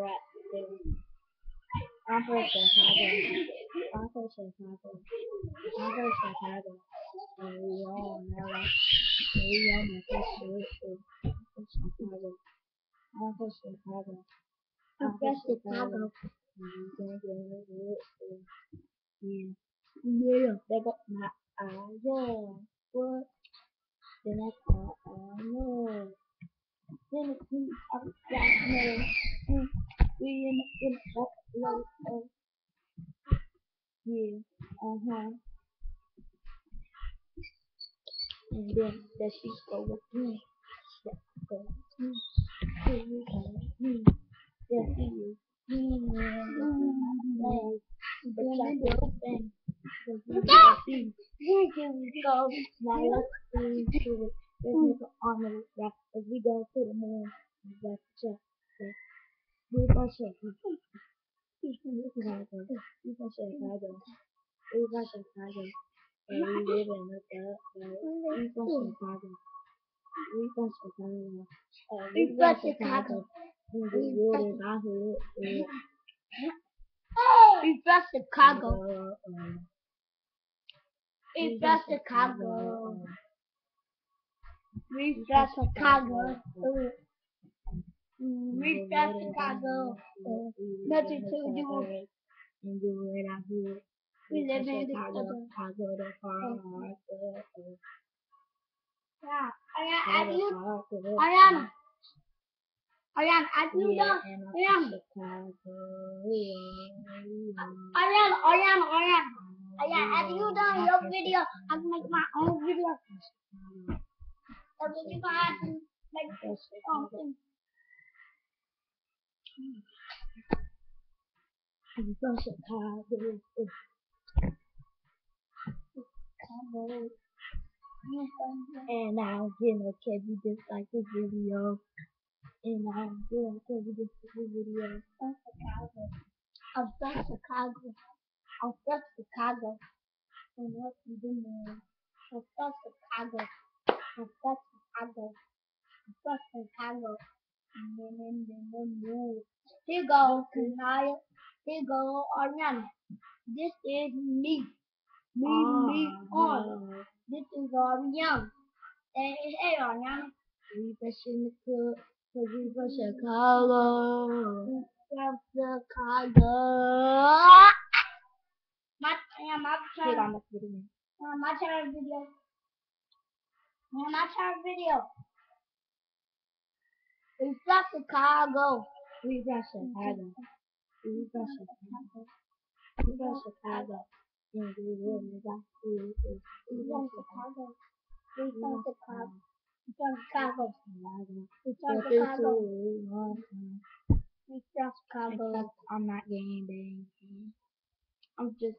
rap too. I'm from Chicago. I'm from Chicago. I'm from Chicago. And we all know that. We all know that shit. I'm from Chicago. I'm from Chicago. I'm from Chicago. Yeah. Yeah. They got my eyes on. What? Then I thought, oh no. Then it comes up that no. We in the yeah. Uh-huh. And then the sheep go with me. That go with me. Here you go with me. There he is. Me man. But I do thing. Here we go. Now let's see to it. Let's make an honor with that. As we go to the moon. That's just it. We go check. We go Chicago. We go Chicago. And we live in the we from Chicago. We from Chicago. We from Chicago. We live in our hood. We from Chicago. We from Chicago. We from Chicago. We from Chicago. Nothing to do. And do it out here. We live in Chicago. Chicago. I go to Farm. Yeah. Ariana, are you done? Ariana, have you done your video? I can make my own video. So we can have to make something. I'm from Chicago. And I'm gonna catch you just like this video. And I'm gonna catch you just like this video. I'm from Chicago. I'm from Chicago. And what you doing? I'm from Chicago. I'm from Chicago. I'm from Chicago. Here go Kanaya. Here go Ariana. This is me. Me on. This is Ariana. And hey Ariana. We fishing the cook. Cause we from Chicago. We from Chicago. My channel video. My channel video. We from Chicago. We from Chicago. We from Chicago. We from Chicago. And we live in our hood. We from Chicago. We from Chicago. We from Chicago. We from Chicago. We from Chicago. I'm not getting banged. I'm just